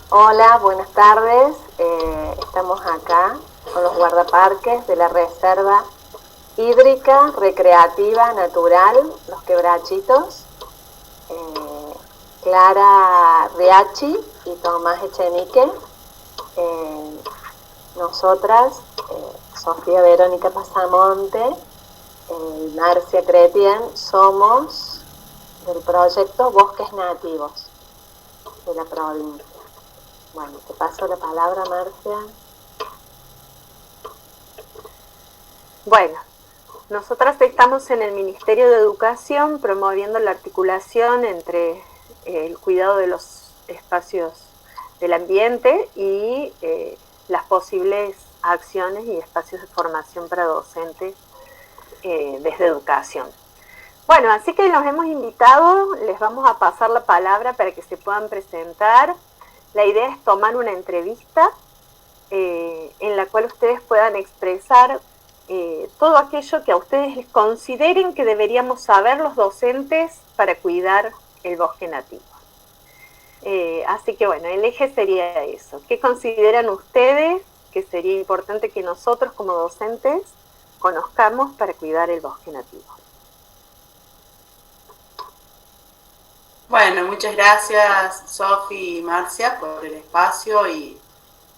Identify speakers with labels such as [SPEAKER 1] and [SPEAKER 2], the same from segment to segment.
[SPEAKER 1] Hola, buenas tardes. Estamos acá con los guardaparques de la Reserva Hídrica, Recreativa, Natural, Los Quebrachitos. Eh, Clara Riachi y Tomás Echenique. Eh, Nosotras, Sofía Verónica Pasamonte y Marcia Cretien, somos del proyecto Bosques Nativos de la provincia. Bueno, te paso la palabra, Marcia.
[SPEAKER 2] Bueno, nosotras estamos en el Ministerio de Educación promoviendo la articulación entre el cuidado de los espacios del ambiente y las posibles acciones y espacios de formación para docentes desde educación. Bueno, así que los hemos invitado, les vamos a pasar la palabra para que se puedan presentar. La idea es tomar una entrevista en la cual ustedes puedan expresar todo aquello que a ustedes les consideren que deberíamos saber los docentes para cuidar el bosque nativo. Así que bueno, el eje sería eso. ¿Qué consideran ustedes que sería importante que nosotros como docentes conozcamos para cuidar el bosque nativo?
[SPEAKER 3] Bueno, muchas gracias Sofi y Marcia por el espacio y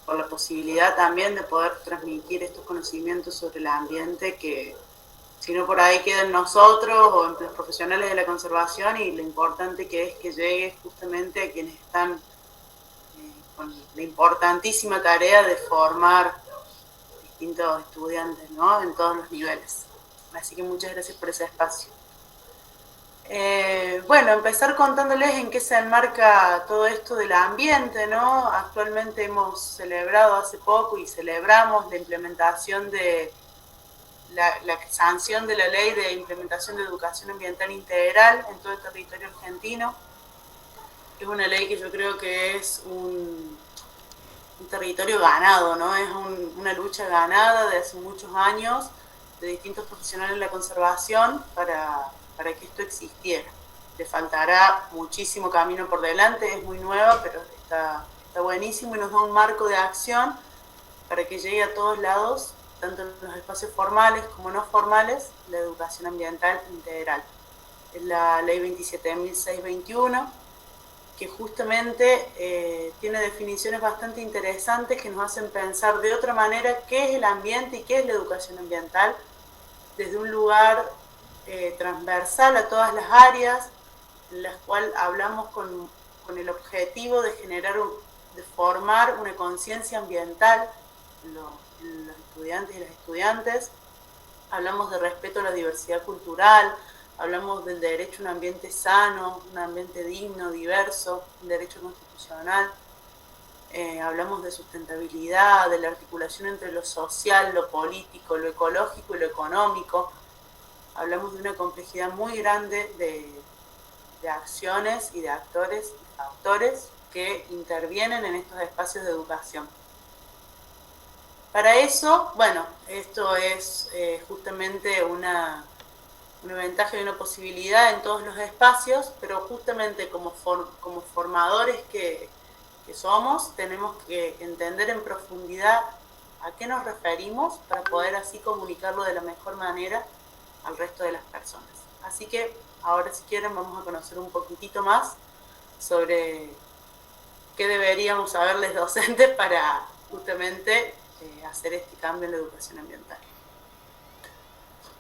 [SPEAKER 3] por la posibilidad también de poder transmitir estos conocimientos sobre el ambiente que si no por ahí quedan nosotros o en los profesionales de la conservación y lo importante que es que llegue justamente a quienes están con la importantísima tarea de formar distintos estudiantes, ¿no? En todos los niveles. Así que muchas gracias por ese espacio. Bueno, empezar contándoles en qué se enmarca todo esto del ambiente, ¿no? Actualmente hemos celebrado hace poco y celebramos la implementación de la sanción de la ley de implementación de educación ambiental integral en todo el territorio argentino. Es una ley que yo creo que es un territorio ganado, ¿no? Es una lucha ganada de hace muchos años de distintos profesionales de la conservación para que esto existiera. Le faltará muchísimo camino por delante, es muy nueva, pero está buenísimo y nos da un marco de acción para que llegue a todos lados, tanto en los espacios formales como no formales, la educación ambiental integral. Es la ley 27.621, que justamente tiene definiciones bastante interesantes que nos hacen pensar de otra manera qué es el ambiente y qué es la educación ambiental, desde un lugar transversal a todas las áreas, en las cuales hablamos con el objetivo de generar, de formar una conciencia ambiental en los estudiantes y las estudiantes. Hablamos de respeto a la diversidad cultural, hablamos del derecho a un ambiente sano, un ambiente digno, diverso, un derecho constitucional. Hablamos de sustentabilidad, de la articulación entre lo social, lo político, lo ecológico y lo económico. Hablamos de una complejidad muy grande de acciones y de actores y factores que intervienen en estos espacios de educación. Para eso, bueno, esto es justamente una ventaja y una posibilidad en todos los espacios, pero justamente como formadores que somos, tenemos que entender en profundidad a qué nos referimos para poder así comunicarlo de la mejor manera al resto de las personas. Así que ahora, si quieren, vamos a conocer un poquitito más sobre qué deberíamos saberles docentes para justamente hacer este cambio en la educación ambiental.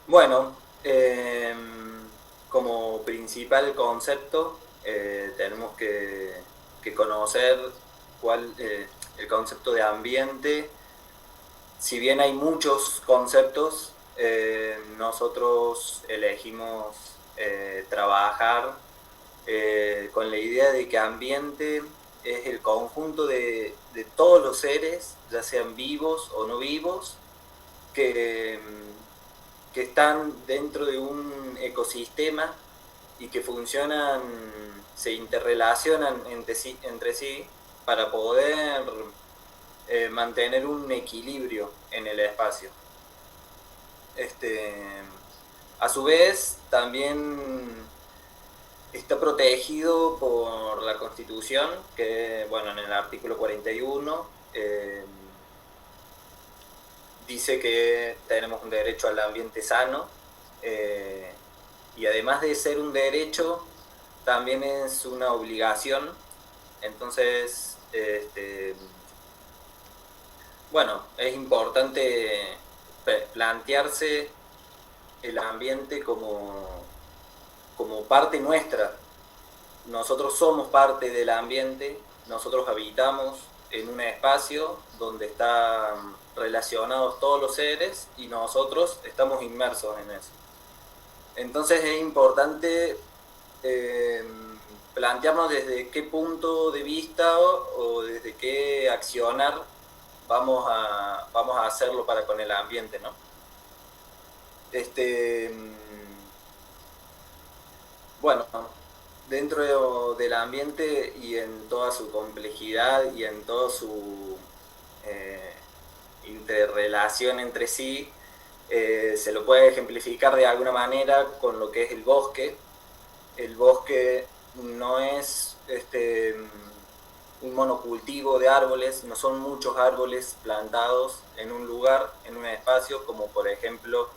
[SPEAKER 4] Bueno, como principal concepto tenemos que conocer el concepto de ambiente. Si bien hay muchos conceptos, nosotros elegimos trabajar con la idea de que ambiente es el conjunto de todos los seres, ya sean vivos o no vivos, que están dentro de un ecosistema y que funcionan, se interrelacionan entre sí para poder mantener un equilibrio en el espacio. A su vez, también está protegido por la Constitución, que, bueno, en el artículo 41 dice que tenemos un derecho al ambiente sano, y además de ser un derecho, también es una obligación. Entonces, bueno, es importante plantearse el ambiente como parte nuestra. Nosotros somos parte del ambiente, nosotros habitamos en un espacio donde están relacionados todos los seres y nosotros estamos inmersos en eso. Entonces es importante plantearnos desde qué punto de vista o desde qué accionar vamos a hacerlo para con el ambiente, ¿no? Bueno, dentro del ambiente y en toda su complejidad y en toda su interrelación entre sí, se lo puede ejemplificar de alguna manera con lo que es el bosque. El bosque no es un monocultivo de árboles, no son muchos árboles plantados en un lugar, en un espacio, como por ejemplo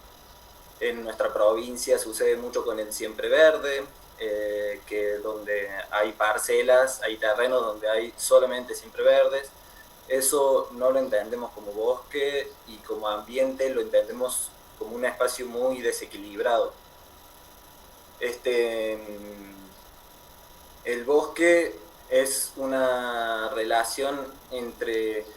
[SPEAKER 4] en nuestra provincia sucede mucho con el siempre verde, que donde hay parcelas, hay terrenos donde hay solamente siempre verdes. Eso no lo entendemos como bosque, y como ambiente lo entendemos como un espacio muy desequilibrado. El bosque es una relación entre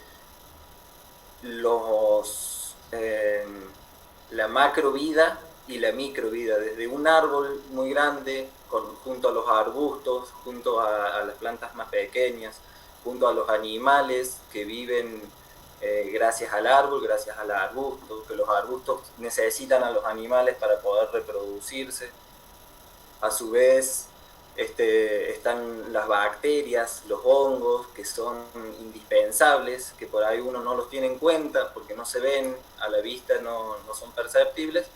[SPEAKER 4] la macrovida y la microvida, desde un árbol muy grande junto a los arbustos, junto a las plantas más pequeñas, junto a los animales que viven gracias al árbol, gracias al arbusto, que los arbustos necesitan a los animales para poder reproducirse. A su vez están las bacterias, los hongos, que son indispensables, que por ahí uno no los tiene en cuenta porque no se ven, a la vista no son perceptibles,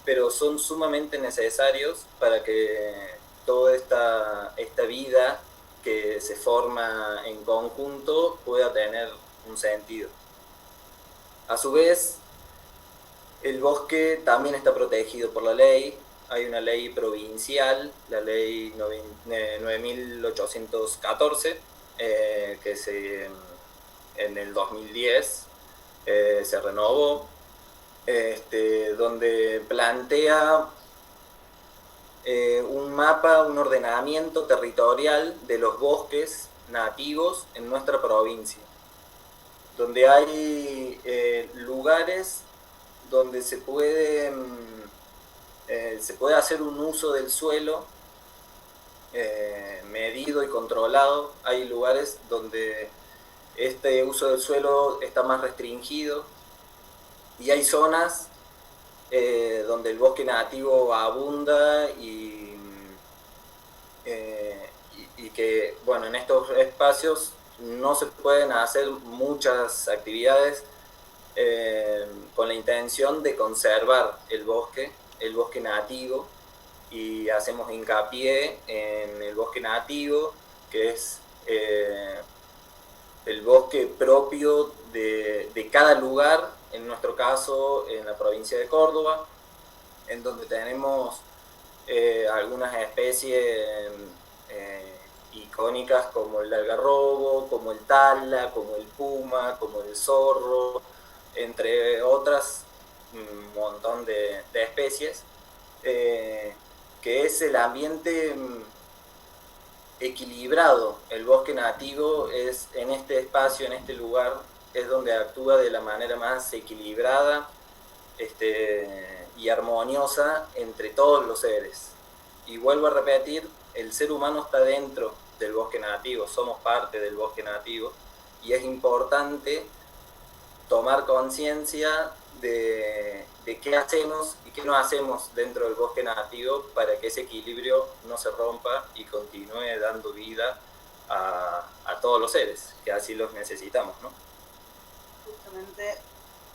[SPEAKER 4] pero son sumamente necesarios para que toda esta vida que se forma en conjunto pueda tener un sentido. A su vez, el bosque también está protegido por la ley. Hay una ley provincial, la ley 9814, que en el 2010 se renovó, donde plantea un mapa, un ordenamiento territorial de los bosques nativos en nuestra provincia, donde hay lugares donde se puede hacer un uso del suelo medido y controlado. Hay lugares donde este uso del suelo está más restringido, y hay zonas donde el bosque nativo abunda y que, bueno, en estos espacios no se pueden hacer muchas actividades con la intención de conservar el bosque nativo, y hacemos hincapié en el bosque nativo, que es el bosque propio de cada lugar, en nuestro caso en la provincia de Córdoba, en donde tenemos algunas especies icónicas como el algarrobo, como el tala, como el puma, como el zorro, entre otras un montón de especies, que es el ambiente equilibrado. El bosque nativo es en este espacio, en este lugar, es donde actúa de la manera más equilibrada y armoniosa entre todos los seres. Y vuelvo a repetir, el ser humano está dentro del bosque nativo, somos parte del bosque nativo, y es importante tomar conciencia de qué hacemos y qué no hacemos dentro del bosque nativo para que ese equilibrio no se rompa y continúe dando vida a todos los seres, que así los necesitamos, ¿no?
[SPEAKER 3] Justamente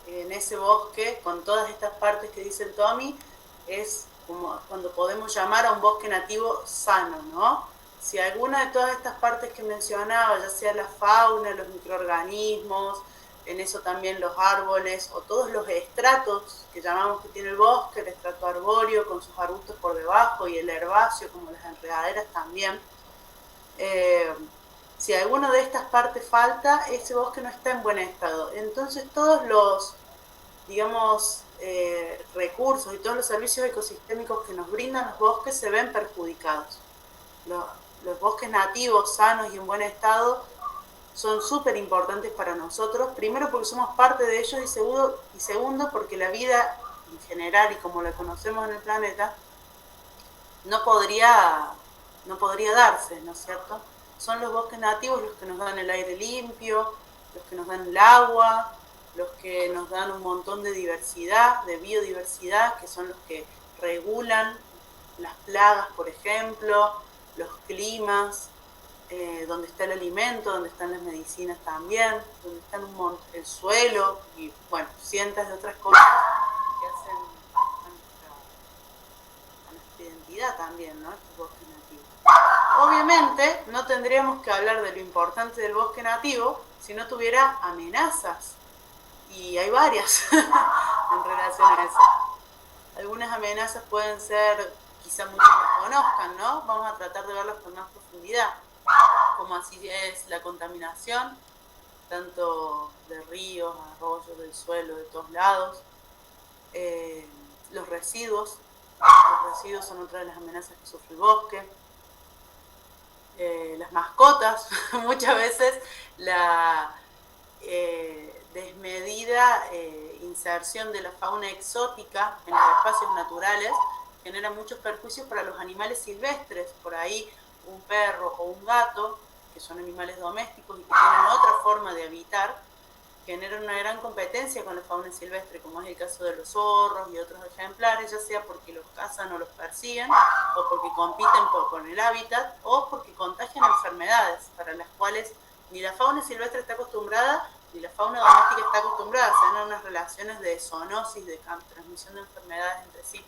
[SPEAKER 3] en ese bosque, con todas estas partes que dice el Tommy, es como cuando podemos llamar a un bosque nativo sano, ¿no? Si alguna de todas estas partes que mencionaba, ya sea la fauna, los microorganismos, en eso también los árboles o todos los estratos que llamamos que tiene el bosque, el estrato arbóreo con sus arbustos por debajo y el herbáceo como las enredaderas también, si alguna de estas partes falta, ese bosque no está en buen estado. Entonces todos los, digamos, recursos y todos los servicios ecosistémicos que nos brindan los bosques se ven perjudicados. Los bosques nativos, sanos y en buen estado, son súper importantes para nosotros, primero porque somos parte de ellos y segundo porque la vida en general y como la conocemos en el planeta no podría darse, ¿no es cierto? Son los bosques nativos los que nos dan el aire limpio, los que nos dan el agua, los que nos dan un montón de diversidad, de biodiversidad, que son los que regulan las plagas, por ejemplo, los climas, donde está el alimento, donde están las medicinas también, donde están el suelo y, bueno, cientos de otras cosas que hacen a nuestra identidad también, ¿no? Estos bosques nativos. Obviamente, no tendríamos que hablar de lo importante del bosque nativo si no tuviera amenazas, y hay varias en relación a eso. Algunas amenazas pueden ser, quizá muchos las conozcan, ¿no? Vamos a tratar de verlas con más profundidad, como así es la contaminación, tanto de ríos, arroyos, del suelo, de todos lados. Los residuos son otra de las amenazas que sufre el bosque. Las mascotas, muchas veces la desmedida inserción de la fauna exótica en los espacios naturales genera muchos perjuicios para los animales silvestres. Por ahí un perro o un gato, que son animales domésticos y que tienen otra forma de habitar, generan una gran competencia con la fauna silvestre, como es el caso de los zorros y otros ejemplares, ya sea porque los cazan o los persiguen, o porque compiten con el hábitat, o porque contagian enfermedades para las cuales ni la fauna silvestre está acostumbrada, ni la fauna doméstica está acostumbrada. Se dan unas relaciones de zoonosis, de transmisión de enfermedades entre sí.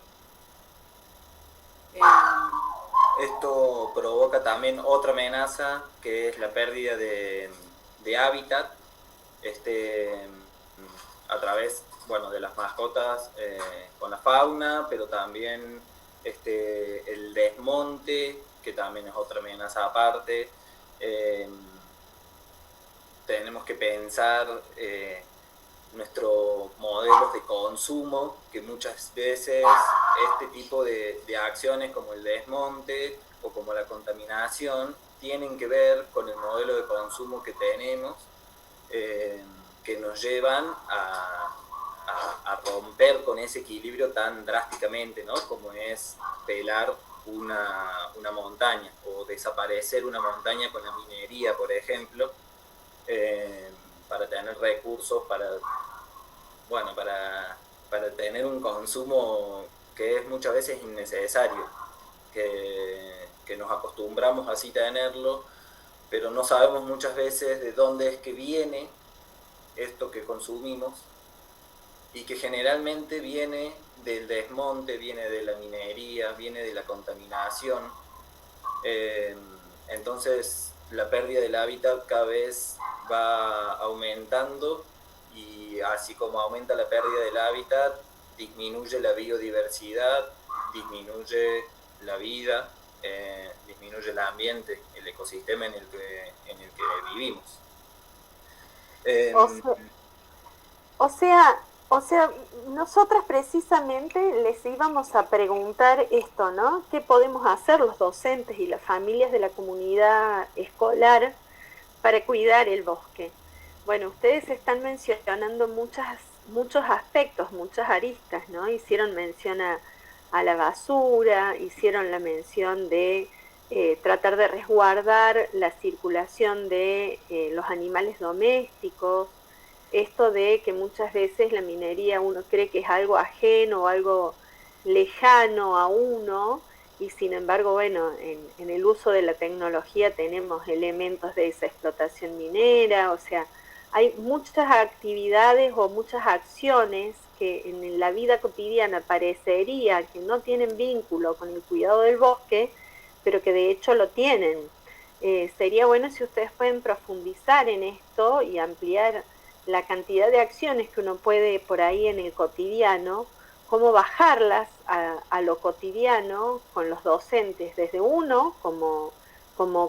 [SPEAKER 4] Esto provoca también otra amenaza, que es la pérdida de hábitat, a través, bueno, de las mascotas con la fauna, pero también el desmonte, que también es otra amenaza aparte. Tenemos que pensar nuestros modelos de consumo, que muchas veces este tipo de acciones como el desmonte o como la contaminación tienen que ver con el modelo de consumo que tenemos, que nos llevan a romper con ese equilibrio tan drásticamente, ¿no? Como es pelar una montaña o desaparecer una montaña con la minería, por ejemplo, para tener recursos, para tener un consumo que es muchas veces innecesario, que nos acostumbramos así a tenerlo, pero no sabemos muchas veces de dónde es que viene esto que consumimos, y que generalmente viene del desmonte, viene de la minería, viene de la contaminación. Entonces la pérdida del hábitat cada vez va aumentando, y así como aumenta la pérdida del hábitat, disminuye la biodiversidad, disminuye la vida, disminuye el ambiente, el ecosistema en el que vivimos.
[SPEAKER 2] O sea, nosotras precisamente les íbamos a preguntar esto, ¿no? ¿Qué podemos hacer los docentes y las familias de la comunidad escolar para cuidar el bosque? Bueno, ustedes están mencionando muchos aspectos, muchas aristas, ¿no? Hicieron mención a la basura, hicieron la mención de tratar de resguardar la circulación de los animales domésticos, esto de que muchas veces la minería uno cree que es algo ajeno o algo lejano a uno, y sin embargo, bueno, en el uso de la tecnología tenemos elementos de esa explotación minera. O sea, hay muchas actividades o muchas acciones que en la vida cotidiana parecería que no tienen vínculo con el cuidado del bosque, pero que de hecho lo tienen. Sería bueno si ustedes pueden profundizar en esto y ampliar la cantidad de acciones que uno puede por ahí en el cotidiano, cómo bajarlas a lo cotidiano con los docentes, desde uno como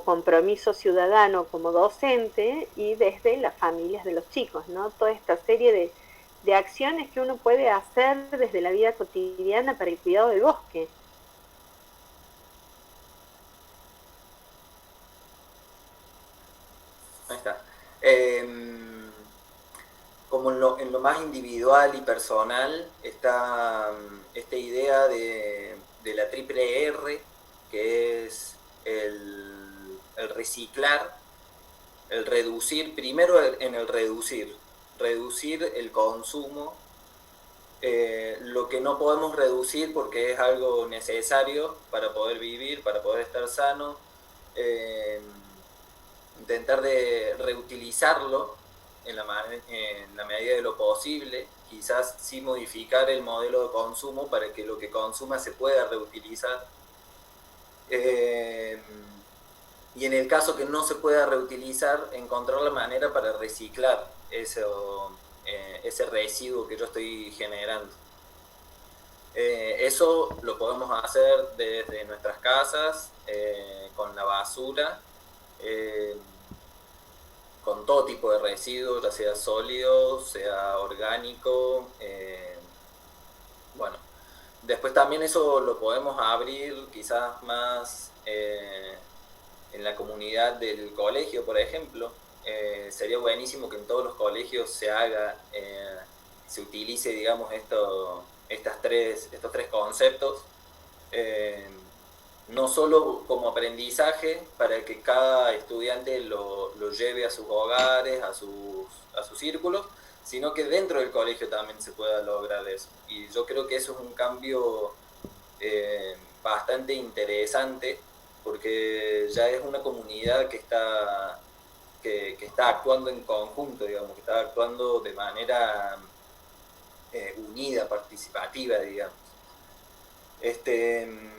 [SPEAKER 2] compromiso ciudadano, como docente, y desde las familias de los chicos, ¿no? Toda esta serie de acciones que uno puede hacer desde la vida cotidiana para el cuidado del bosque.
[SPEAKER 4] Ahí está. Como en lo más individual y personal está esta idea de la triple R, que es el reciclar, el reducir, primero en el reducir el consumo, lo que no podemos reducir porque es algo necesario para poder vivir, para poder estar sano, intentar de reutilizarlo en la medida de lo posible, quizás sí modificar el modelo de consumo para que lo que consuma se pueda reutilizar. Y en el caso que no se pueda reutilizar, encontrar la manera para reciclar ese residuo que yo estoy generando. Eso lo podemos hacer desde nuestras casas, con la basura, con todo tipo de residuos, ya sea sólido, sea orgánico. Bueno, después también eso lo podemos abrir quizás más en la comunidad del colegio, por ejemplo. Sería buenísimo que en todos los colegios se utilice, digamos, estos tres conceptos, no solo como aprendizaje para que cada estudiante lo lleve a sus hogares, a sus círculos, sino que dentro del colegio también se pueda lograr eso. Y yo creo que eso es un cambio bastante interesante, porque ya es una comunidad que está actuando en conjunto, digamos, que está actuando de manera unida, participativa, digamos.
[SPEAKER 3] En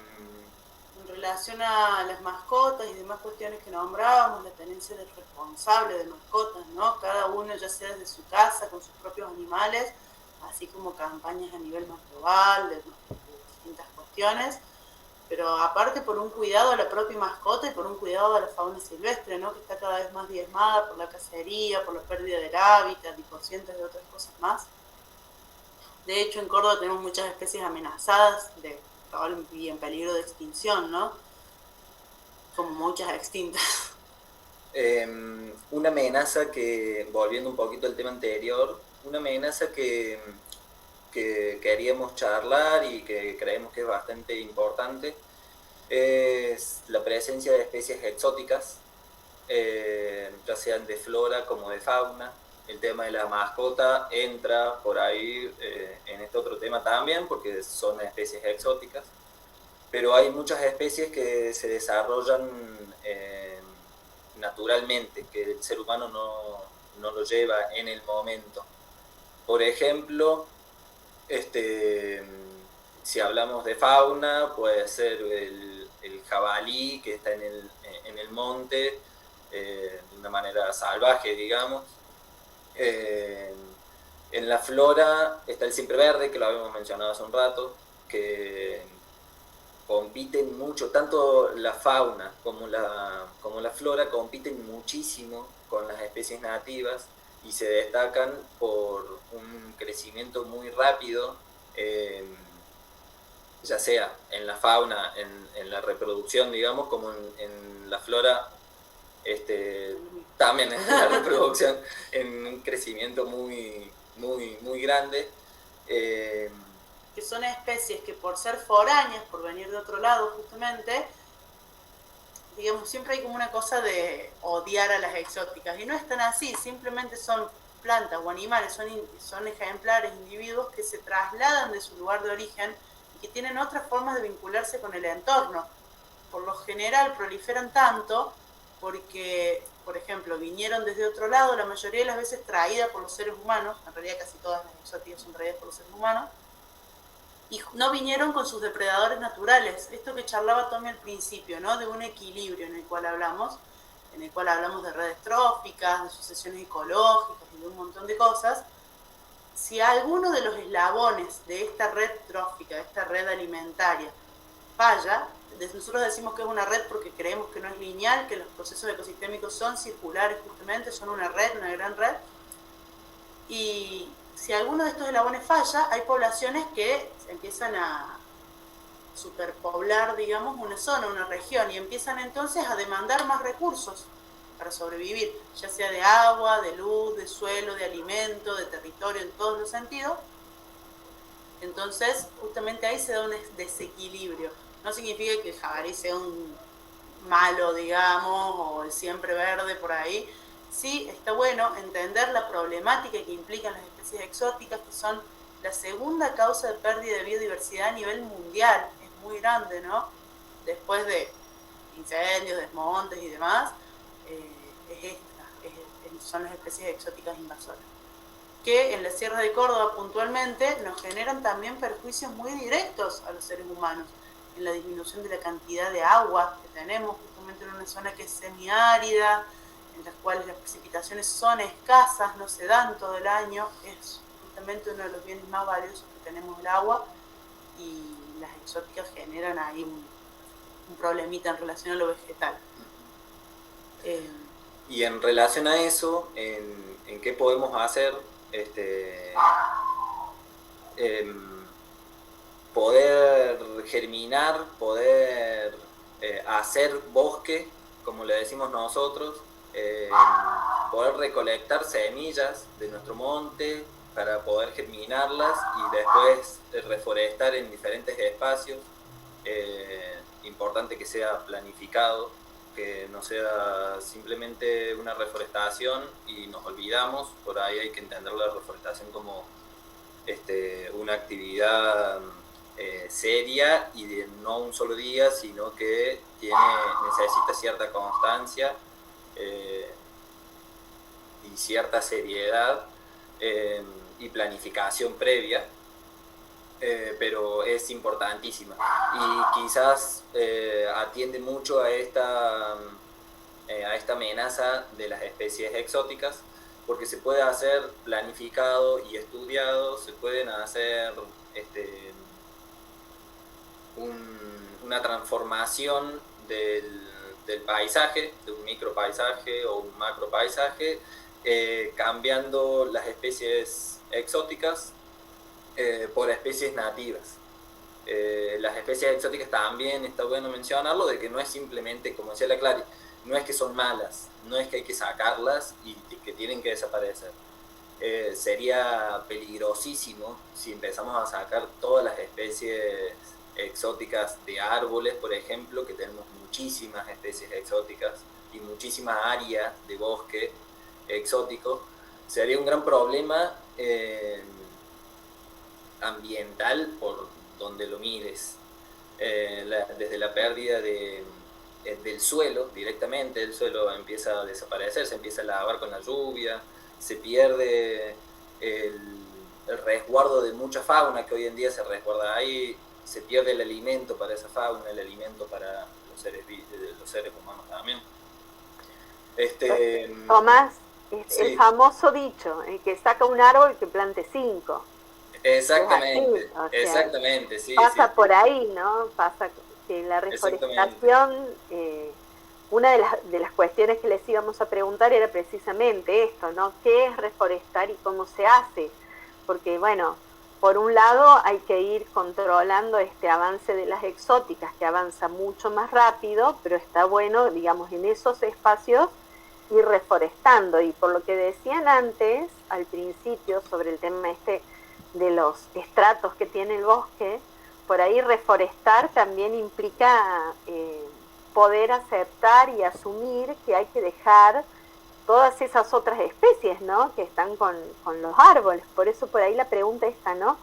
[SPEAKER 3] relación a las mascotas y demás cuestiones que nombrábamos, la tenencia del responsable de mascotas, ¿no? Cada uno, ya sea desde su casa, con sus propios animales, así como campañas a nivel más global, de distintas cuestiones, pero aparte por un cuidado a la propia mascota y por un cuidado a la fauna silvestre, ¿no? Que está cada vez más diezmada por la cacería, por la pérdida del hábitat y por cientos de otras cosas más. De hecho, en Córdoba tenemos muchas especies amenazadas y en peligro de extinción, ¿no? Como muchas extintas.
[SPEAKER 4] Una amenaza que, volviendo un poquito al tema anterior, una amenaza que queríamos charlar y que creemos que es bastante importante es la presencia de especies exóticas, ya sean de flora como de fauna. El tema de la mascota entra por ahí en este otro tema también, porque son especies exóticas, pero hay muchas especies que se desarrollan naturalmente, que el ser humano no lo lleva en el momento. Por ejemplo, si hablamos de fauna, puede ser el jabalí que está en el monte de una manera salvaje, digamos. En la flora está el siempreverde, que lo habíamos mencionado hace un rato, que compiten mucho, tanto la fauna como la flora compiten muchísimo con las especies nativas y se destacan por un crecimiento muy rápido, ya sea en la fauna, en la reproducción, digamos, como en la flora, también en la reproducción, en un crecimiento muy, muy, muy grande.
[SPEAKER 3] Que son especies que por ser foráneas, por venir de otro lado justamente, digamos, siempre hay como una cosa de odiar a las exóticas, y no es tan así, simplemente son plantas o animales, son ejemplares, individuos que se trasladan de su lugar de origen y que tienen otras formas de vincularse con el entorno. Por lo general proliferan tanto porque por ejemplo, vinieron desde otro lado, la mayoría de las veces traídas por los seres humanos, en realidad casi todas las exóticas son traídas por los seres humanos, y no vinieron con sus depredadores naturales. Esto que charlaba Tommy al principio, ¿no? De un equilibrio en el cual hablamos de redes tróficas, de sucesiones ecológicas y de un montón de cosas. Si alguno de los eslabones de esta red trófica, de esta red alimentaria, falla, nosotros decimos que es una red porque creemos que no es lineal, que los procesos ecosistémicos son circulares justamente, son una red, una gran red, y si alguno de estos eslabones falla, hay poblaciones que empiezan a superpoblar, digamos, una zona, una región, y empiezan entonces a demandar más recursos para sobrevivir, ya sea de agua, de luz, de suelo, de alimento, de territorio, en todos los sentidos. Entonces, justamente ahí se da un desequilibrio. No significa que el jabalí sea un malo, digamos, o el siempre verde por ahí. Sí, está bueno entender la problemática que implican las especies exóticas, que son la segunda causa de pérdida de biodiversidad a nivel mundial. Es muy grande, ¿no? Después de incendios, desmontes y demás, son las especies exóticas invasoras, que en la Sierra de Córdoba puntualmente nos generan también perjuicios muy directos a los seres humanos, en la disminución de la cantidad de agua que tenemos, justamente en una zona que es semiárida, en las cuales las precipitaciones son escasas, no se dan todo el año, es justamente uno de los bienes más valiosos que tenemos, el agua, y las exóticas generan ahí un problemita en relación a lo vegetal.
[SPEAKER 4] Y en relación a eso, ¿en qué podemos hacer? Poder germinar, poder hacer bosque, como le decimos nosotros, poder recolectar semillas de nuestro monte para poder germinarlas y después reforestar en diferentes espacios. Importante que sea planificado, que no sea simplemente una reforestación y nos olvidamos. Por ahí hay que entender la reforestación como una actividad seria y de no un solo día, sino que necesita cierta constancia y cierta seriedad y planificación previa, pero es importantísima y quizás atiende mucho a esta amenaza de las especies exóticas, porque se puede hacer planificado y estudiado, se pueden hacer una transformación del paisaje, de un micropaisaje o un macropaisaje, cambiando las especies exóticas por especies nativas. Las especies exóticas también está bueno mencionarlo, de que no es simplemente, como decía la Clary, no es que son malas, no es que hay que sacarlas y que tienen que desaparecer. Sería peligrosísimo si empezamos a sacar todas las especies exóticas de árboles, por ejemplo, que tenemos muchísimas especies exóticas y muchísimas áreas de bosque exótico. Sería un gran problema ambiental por donde lo mires, desde la pérdida del suelo directamente. El suelo empieza a desaparecer, se empieza a lavar con la lluvia, se pierde el resguardo de mucha fauna que hoy en día se resguarda ahí, se pierde el alimento para esa fauna, el alimento para los seres humanos también.
[SPEAKER 2] Tomás,
[SPEAKER 4] sí.
[SPEAKER 2] El famoso dicho, el que saca un árbol que plante 5.
[SPEAKER 4] Exactamente,
[SPEAKER 2] o sea,
[SPEAKER 4] exactamente, sí.
[SPEAKER 2] Pasa
[SPEAKER 4] sí.
[SPEAKER 2] por ahí, ¿no? Pasa que la reforestación, una de las cuestiones que les íbamos a preguntar era precisamente esto, ¿no? ¿Qué es reforestar y cómo se hace? Porque, bueno, por un lado hay que ir controlando este avance de las exóticas, que avanza mucho más rápido, pero está bueno, digamos, en esos espacios ir reforestando. Y por lo que decían antes, al principio, sobre el tema de los estratos que tiene el bosque, por ahí reforestar también implica poder aceptar y asumir que hay que dejar todas esas otras especies, ¿no?, que están con los árboles. Por eso por ahí la pregunta está, ¿no?,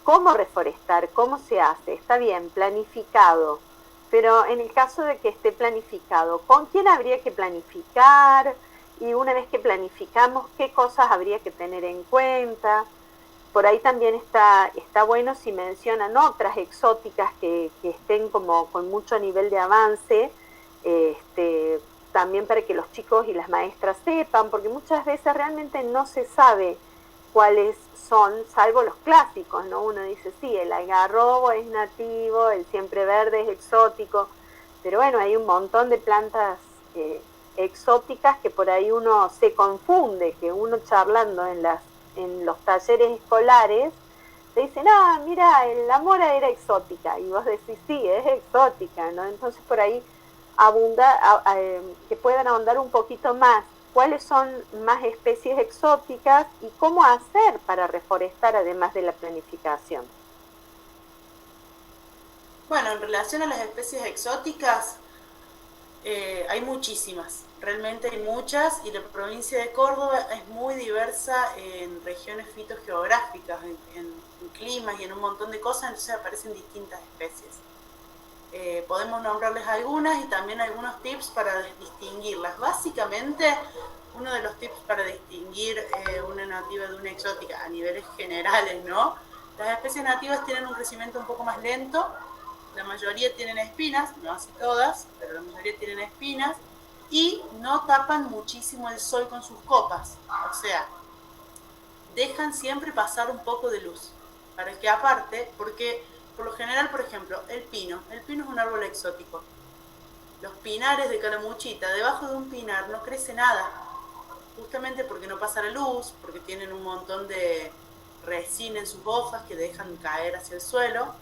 [SPEAKER 2] ¿cómo reforestar? ¿Cómo se hace? Está bien, planificado, pero en el caso de que esté planificado, ¿con quién habría que planificar? y una vez que planificamos qué cosas habría que tener en cuenta. Por ahí también está bueno si mencionan otras exóticas que estén como con mucho nivel de avance, también para que los chicos y las maestras sepan, porque muchas veces realmente no se sabe cuáles son, salvo los clásicos, ¿no? Uno dice, sí, el algarrobo es nativo, el siempreverde es exótico, pero bueno, hay un montón de plantas exóticas que por ahí uno se confunde, que uno charlando en los talleres escolares te dicen, ah, mira, la mora era exótica, y vos decís, sí, es exótica, ¿no? Entonces por ahí que puedan ahondar un poquito más cuáles son más especies exóticas y cómo hacer para reforestar además de la planificación.
[SPEAKER 3] Bueno, en relación a las especies exóticas, hay muchísimas, realmente hay muchas, y la provincia de Córdoba es muy diversa en regiones fitogeográficas, en climas y en un montón de cosas, entonces aparecen distintas especies. Podemos nombrarles algunas y también algunos tips para distinguirlas. Básicamente, uno de los tips para distinguir una nativa de una exótica a niveles generales, ¿no? Las especies nativas tienen un crecimiento un poco más lento, la mayoría tienen espinas, no así todas, pero la mayoría tienen espinas, y no tapan muchísimo el sol con sus copas, o sea, dejan siempre pasar un poco de luz, para que aparte, porque por lo general, por ejemplo, el pino es un árbol exótico. Los pinares de Calamuchita, debajo de un pinar no crece nada, justamente porque no pasa la luz, porque tienen un montón de resina en sus hojas que dejan caer hacia el suelo,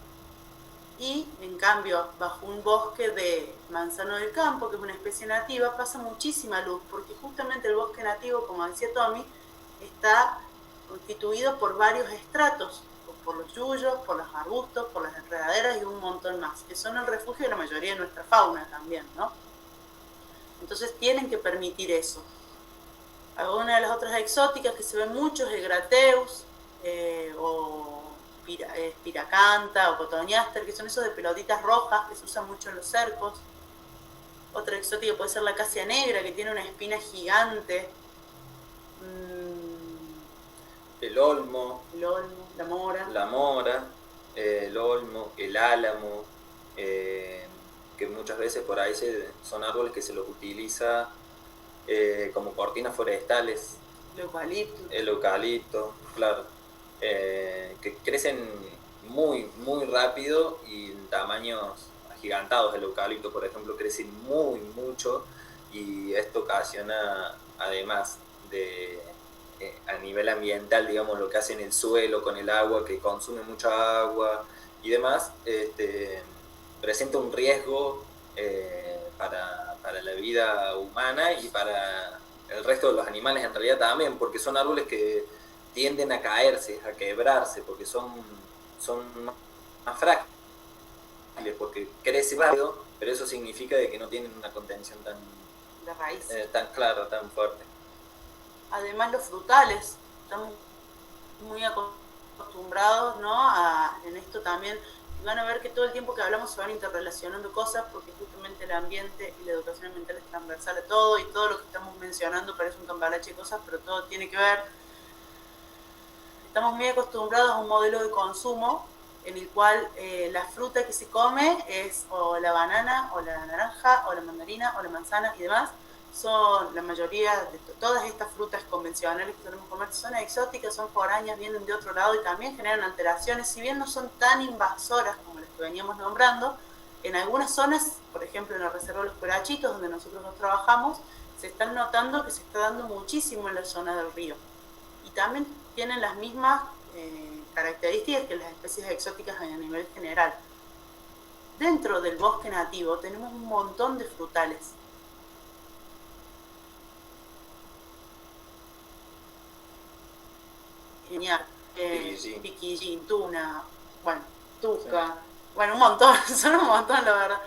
[SPEAKER 3] y en cambio, bajo un bosque de manzano del campo, que es una especie nativa, pasa muchísima luz, porque justamente el bosque nativo, como decía Tommy, está constituido por varios estratos, por los yuyos, por los arbustos, por las enredaderas y un montón más, que son el refugio de la mayoría de nuestra fauna también, ¿no? Entonces tienen que permitir eso. Alguna de las otras exóticas que se ven mucho es el grateus, o piracanta o cotoneaster, que son esos de pelotitas rojas que se usan mucho en los cercos. Otra exótica puede ser la acacia negra, que tiene una espina gigante.
[SPEAKER 4] El olmo,
[SPEAKER 3] la
[SPEAKER 4] mora, el olmo, el álamo, que muchas veces por ahí son árboles que se los utiliza como cortinas forestales. El eucalipto, claro. Que crecen muy, muy rápido y en tamaños agigantados. El eucalipto, por ejemplo, crece mucho, y esto ocasiona, además de a nivel ambiental, digamos, lo que hace en el suelo con el agua, que consume mucha agua y demás, presenta un riesgo para la vida humana y para el resto de los animales en realidad también, porque son árboles que tienden a caerse, a quebrarse, porque son más frágiles, porque crece rápido, pero eso significa de que no tienen una contención
[SPEAKER 3] de raíz,
[SPEAKER 4] tan clara, tan fuerte.
[SPEAKER 3] Además, los frutales, estamos muy acostumbrados, ¿no? En esto también, van a ver que todo el tiempo que hablamos se van interrelacionando cosas, porque justamente el ambiente y la educación ambiental es transversal a todo, y todo lo que estamos mencionando parece un cambalache de cosas, pero todo tiene que ver. Estamos muy acostumbrados a un modelo de consumo en el cual la fruta que se come es o la banana, o la naranja, o la mandarina, o la manzana y demás. Son la mayoría de todas estas frutas convencionales que solemos comer, son exóticas, son foráneas, vienen de otro lado y también generan alteraciones, si bien no son tan invasoras como las que veníamos nombrando. En algunas zonas, por ejemplo en la reserva de los Perachitos, donde nosotros nos trabajamos, se están notando que se está dando muchísimo en la zona del río, y también tienen las mismas características que las especies exóticas a nivel general. Dentro del bosque nativo tenemos un montón de frutales. Genial. Piquillín, tuna, bueno, tuca, sí. Bueno, un montón, son un montón, la verdad.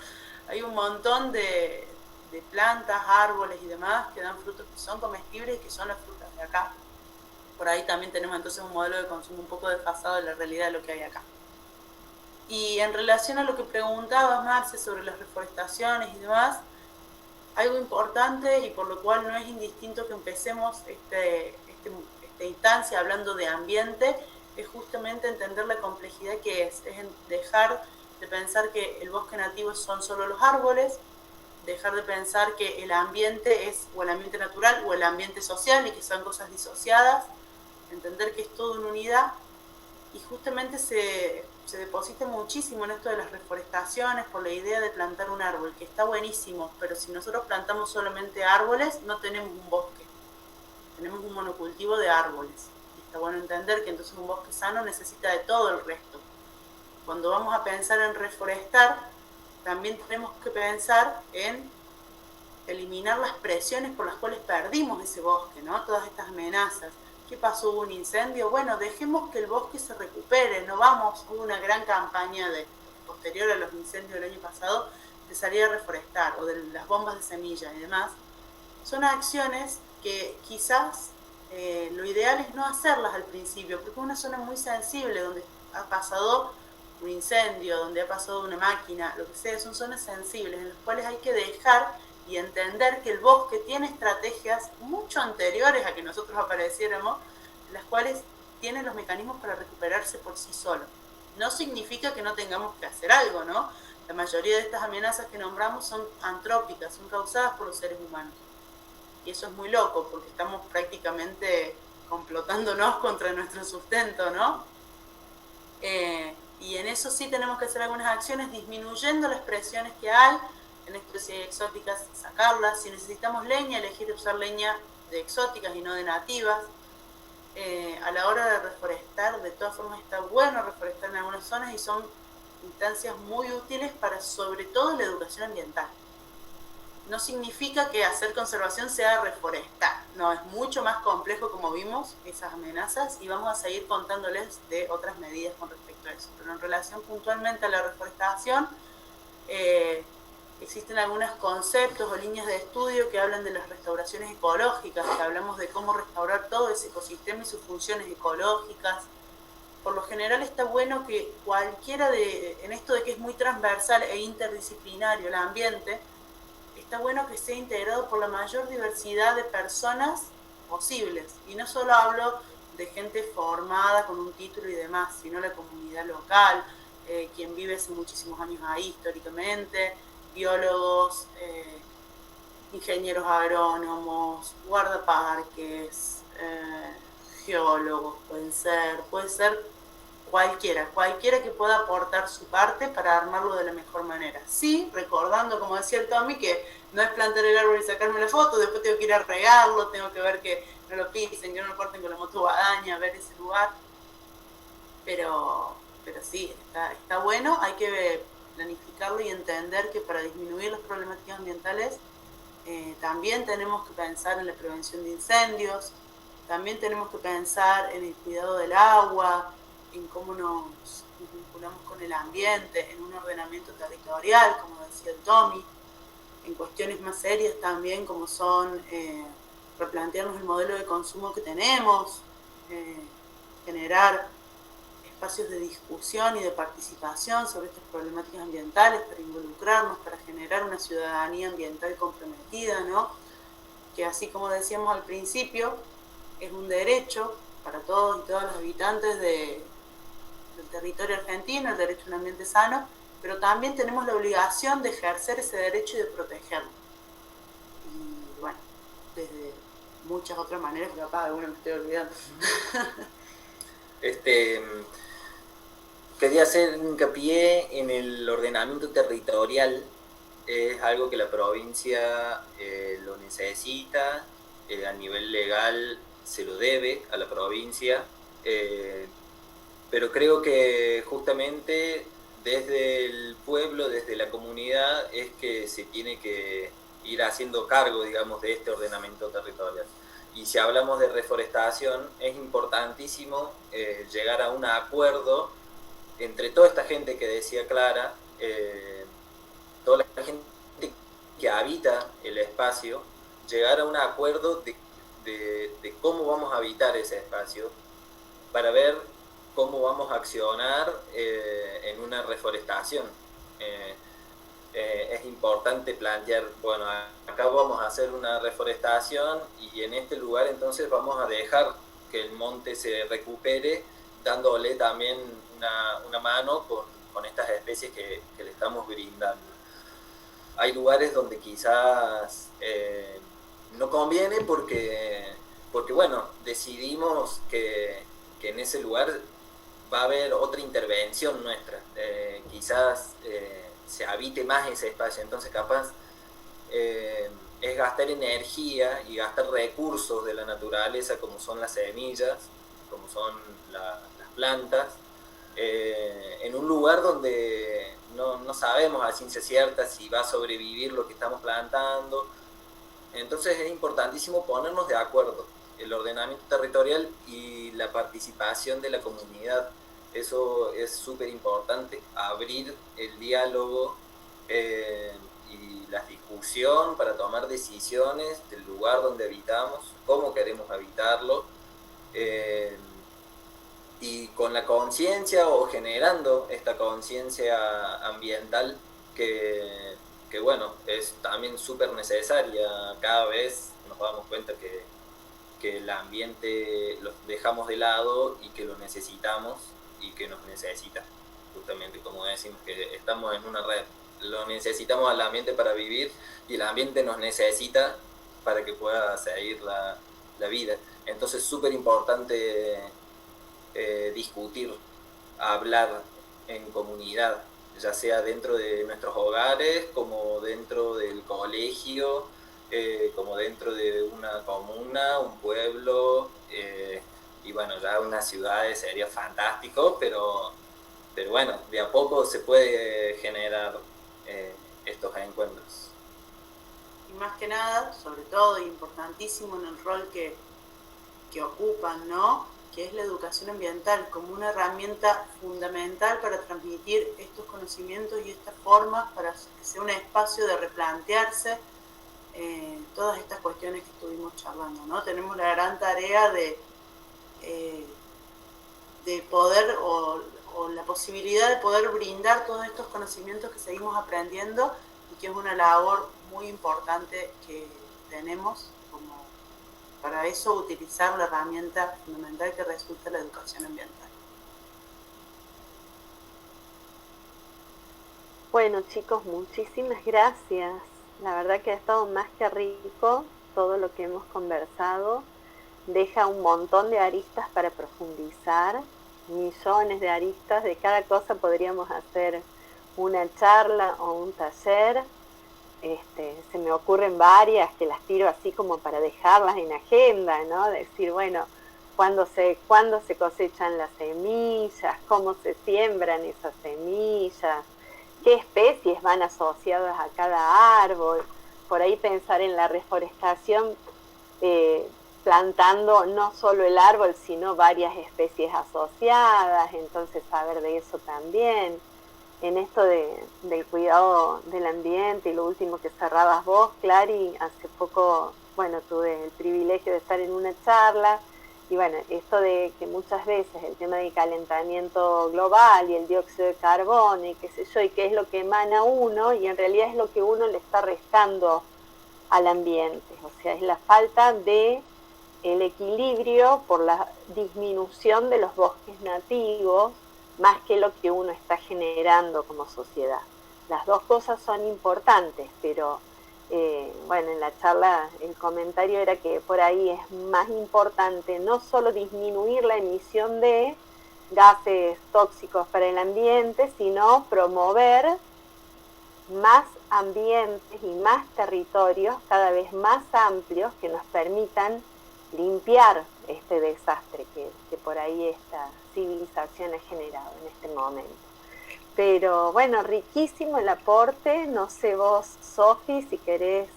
[SPEAKER 3] Hay un montón de plantas, árboles y demás que dan frutos que son comestibles y que son las frutas de acá. Por ahí también tenemos entonces un modelo de consumo un poco desfasado de la realidad de lo que hay acá. Y en relación a lo que preguntabas, Marce, sobre las reforestaciones y demás, algo importante y por lo cual no es indistinto que empecemos esta instancia hablando de ambiente, es justamente entender la complejidad que es dejar de pensar que el bosque nativo son solo los árboles, dejar de pensar que el ambiente es o el ambiente natural o el ambiente social y que son cosas disociadas, entender que es todo una unidad, y justamente se deposita muchísimo en esto de las reforestaciones por la idea de plantar un árbol, que está buenísimo, pero si nosotros plantamos solamente árboles, no tenemos un bosque, tenemos un monocultivo de árboles. Y está bueno entender que entonces un bosque sano necesita de todo el resto. Cuando vamos a pensar en reforestar, también tenemos que pensar en eliminar las presiones por las cuales perdimos ese bosque, ¿no? Todas estas amenazas. ¿Qué pasó? ¿Hubo un incendio? Bueno, dejemos que el bosque se recupere, no vamos, hubo una gran campaña posterior a los incendios del año pasado de salir a reforestar, o de las bombas de semilla y demás. Son acciones que quizás lo ideal es no hacerlas al principio, porque es una zona muy sensible donde ha pasado un incendio, donde ha pasado una máquina, lo que sea, son zonas sensibles en las cuales hay que dejar y entender que el bosque tiene estrategias mucho anteriores a que nosotros apareciéramos, las cuales tienen los mecanismos para recuperarse por sí solo. No significa que no tengamos que hacer algo, ¿no? La mayoría de estas amenazas que nombramos son antrópicas, son causadas por los seres humanos. Y eso es muy loco, porque estamos prácticamente complotándonos contra nuestro sustento, ¿no? Y en eso sí tenemos que hacer algunas acciones, disminuyendo las presiones que hay en especies exóticas, sacarlas. Si necesitamos leña, elegir usar leña de exóticas y no de nativas. A la hora de reforestar, de todas formas está bueno reforestar en algunas zonas y son instancias muy útiles para sobre todo la educación ambiental. No significa que hacer conservación sea reforestar, no, es mucho más complejo, como vimos, esas amenazas, y vamos a seguir contándoles de otras medidas con respecto a eso. Pero en relación puntualmente a la reforestación, existen algunos conceptos o líneas de estudio que hablan de las restauraciones ecológicas, que hablamos de cómo restaurar todo ese ecosistema y sus funciones ecológicas. Por lo general está bueno que cualquiera en esto de que es muy transversal e interdisciplinario el ambiente, está bueno que sea integrado por la mayor diversidad de personas posibles. Y no solo hablo de gente formada con un título y demás, sino la comunidad local, quien vive hace muchísimos años ahí históricamente, biólogos, ingenieros agrónomos, guardaparques, geólogos, puede ser cualquiera que pueda aportar su parte para armarlo de la mejor manera. Sí, recordando, como decía el Tommy, que no es plantar el árbol y sacarme la foto, después tengo que ir a regarlo, tengo que ver que no lo pisen, que no lo corten con la motoguadaña, ver ese lugar. Pero sí, está bueno, hay que planificarlo y entender que para disminuir las problemáticas ambientales también tenemos que pensar en la prevención de incendios, también tenemos que pensar en el cuidado del agua, en cómo nos vinculamos con el ambiente, en un ordenamiento territorial, como decía el Tommy, en cuestiones más serias también, como son replantearnos el modelo de consumo que tenemos, generar espacios de discusión y de participación sobre estas problemáticas ambientales para involucrarnos, para generar una ciudadanía ambiental comprometida, ¿no? Que así como decíamos al principio, es un derecho para todos y todas los habitantes del territorio argentino, el derecho a un ambiente sano, pero también tenemos la obligación de ejercer ese derecho y de protegerlo. Y bueno, desde muchas otras maneras, que capaz alguna me estoy olvidando.
[SPEAKER 4] Quería hacer hincapié en el ordenamiento territorial. Es algo que la provincia lo necesita, a nivel legal se lo debe a la provincia, pero creo que justamente desde el pueblo, desde la comunidad, es que se tiene que ir haciendo cargo, digamos, de este ordenamiento territorial. Y si hablamos de reforestación, es importantísimo llegar a un acuerdo entre toda esta gente que decía Clara, toda la gente que habita el espacio, llegar a un acuerdo de cómo vamos a habitar ese espacio para ver cómo vamos a accionar en una reforestación. es importante plantear, bueno, acá vamos a hacer una reforestación y en este lugar entonces vamos a dejar que el monte se recupere, dándole también una mano con estas especies que le estamos brindando. Hay lugares donde quizás no conviene porque bueno, decidimos que en ese lugar va a haber otra intervención nuestra. Quizás se habite más ese espacio, entonces capaz es gastar energía y gastar recursos de la naturaleza, como son las semillas, como son las plantas, en un lugar donde no sabemos a ciencia cierta si va a sobrevivir lo que estamos plantando. Entonces es importantísimo ponernos de acuerdo, el ordenamiento territorial y la participación de la comunidad. Eso es súper importante, abrir el diálogo y la discusión para tomar decisiones del lugar donde habitamos, cómo queremos habitarlo, y con la conciencia o generando esta conciencia ambiental que bueno, es también súper necesaria. Cada vez nos damos cuenta que el ambiente lo dejamos de lado y que lo necesitamos y que nos necesita, justamente como decimos, que estamos en una red, lo necesitamos al ambiente para vivir y el ambiente nos necesita para que pueda seguir la vida. Entonces es súper importante discutir, hablar en comunidad, ya sea dentro de nuestros hogares, como dentro del colegio, como dentro de una comuna, un pueblo, y bueno, ya una ciudad sería fantástico, pero bueno, de a poco se puede generar estos encuentros.
[SPEAKER 3] Y más que nada, sobre todo, importantísimo en el rol que ocupan, ¿no?, que es la educación ambiental como una herramienta fundamental para transmitir estos conocimientos y estas formas, para que sea un espacio de replantearse todas estas cuestiones que estuvimos charlando, ¿no? Tenemos la gran tarea de poder o la posibilidad de poder brindar todos estos conocimientos que seguimos aprendiendo y que es una labor muy importante que tenemos como para eso utilizar la herramienta fundamental que resulta la educación ambiental.
[SPEAKER 2] Bueno, chicos, muchísimas gracias. La verdad que ha estado más que rico todo lo que hemos conversado. Deja un montón de aristas para profundizar, millones de aristas. De cada cosa podríamos hacer una charla o un taller. Se me ocurren varias que las tiro así como para dejarlas en agenda, ¿no? Decir, bueno, cuándo se cosechan las semillas, cómo se siembran esas semillas, qué especies van asociadas a cada árbol. Por ahí pensar en la reforestación, plantando no solo el árbol, sino varias especies asociadas, entonces saber de eso también. En esto del cuidado del ambiente y lo último que cerrabas vos, Clary, hace poco, bueno, tuve el privilegio de estar en una charla y bueno, esto de que muchas veces el tema del calentamiento global y el dióxido de carbono y qué sé yo, y qué es lo que emana uno y en realidad es lo que uno le está restando al ambiente, o sea, es la falta de el equilibrio por la disminución de los bosques nativos más que lo que uno está generando como sociedad. Las dos cosas son importantes, pero bueno, en la charla el comentario era que por ahí es más importante no solo disminuir la emisión de gases tóxicos para el ambiente, sino promover más ambientes y más territorios cada vez más amplios que nos permitan limpiar este desastre que por ahí esta civilización ha generado en este momento. Pero bueno, riquísimo el aporte. No sé vos, Sofi, si querés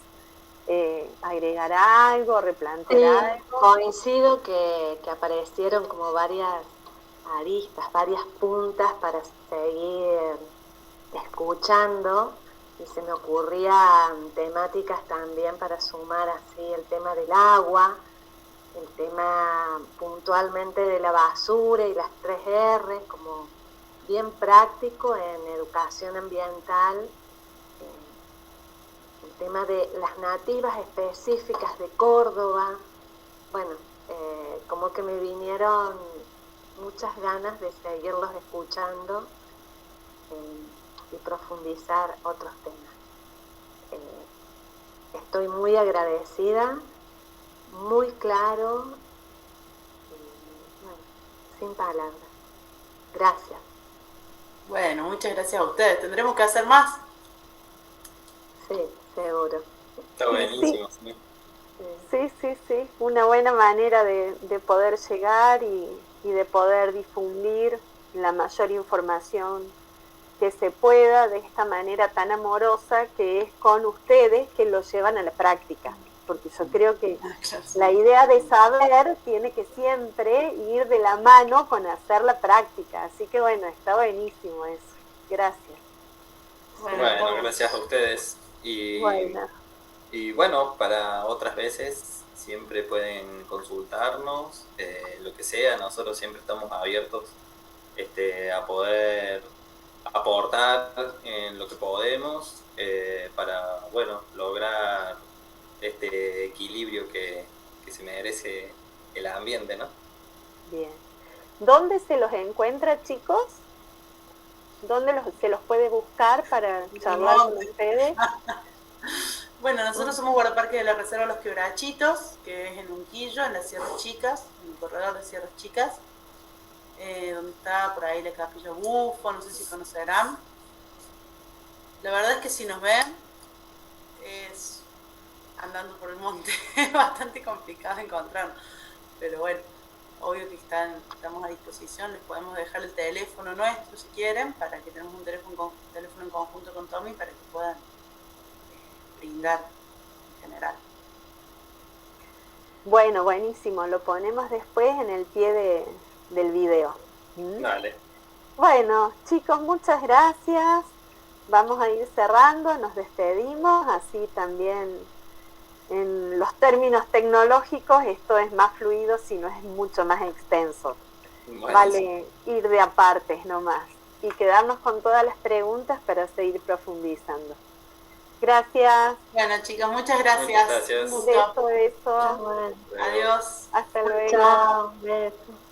[SPEAKER 2] agregar algo, replantear algo.
[SPEAKER 1] Coincido que aparecieron como varias aristas, varias puntas para seguir escuchando, y se me ocurrían temáticas también para sumar así el tema del agua, el tema puntualmente de la basura y las 3 R, como bien práctico en educación ambiental, tema de las nativas específicas de Córdoba. Bueno, como que me vinieron muchas ganas de seguirlos escuchando y profundizar otros temas. Estoy muy agradecida, muy claro, bueno, sin palabras. Gracias.
[SPEAKER 3] Bueno, muchas gracias a ustedes. ¿Tendremos que hacer más?
[SPEAKER 1] Sí, seguro.
[SPEAKER 4] Está buenísimo. Sí.
[SPEAKER 2] Sí. Una buena manera de poder llegar y de poder difundir la mayor información que se pueda de esta manera tan amorosa que es con ustedes que lo llevan a la práctica. Porque yo creo que la idea de saber tiene que siempre ir de la mano con hacer la práctica. Así que bueno, está buenísimo eso. Gracias.
[SPEAKER 4] Bueno, gracias a ustedes. Y bueno, para otras veces siempre pueden consultarnos, lo que sea. Nosotros siempre estamos abiertos a poder aportar en lo que podemos para, bueno, lograr este equilibrio que se merece el ambiente, ¿no?
[SPEAKER 2] Bien. ¿Dónde se los encuentra, chicos? ¿Dónde se los puede buscar para charlar con ustedes?
[SPEAKER 3] Bueno, nosotros somos guardaparques de la Reserva Los Quebrachitos, que es en Unquillo, en las Sierras Chicas, en el corredor de Sierras Chicas, donde está por ahí la Capilla Bufo, no sé si conocerán. La verdad es que si nos ven, es andando por el monte, es bastante complicado encontrarnos, pero bueno, obvio que estamos a disposición. Les podemos dejar el teléfono nuestro si quieren, para que tenemos un teléfono en conjunto con Tommy para que puedan brindar en general.
[SPEAKER 2] Bueno, buenísimo, lo ponemos después en el pie del video.
[SPEAKER 4] Dale.
[SPEAKER 2] Bueno, chicos, muchas gracias. Vamos a ir cerrando, nos despedimos, así también en los términos tecnológicos esto es más fluido, si no es mucho más extenso. Buenísimo. Vale ir de apartes nomás y quedarnos con todas las preguntas para seguir profundizando. Gracias.
[SPEAKER 3] Bueno, chicas, muchas gracias.
[SPEAKER 4] Muchas gracias.
[SPEAKER 3] Un gusto.
[SPEAKER 2] Beso.
[SPEAKER 3] Adiós.
[SPEAKER 2] Hasta luego.
[SPEAKER 1] Chao. Beso.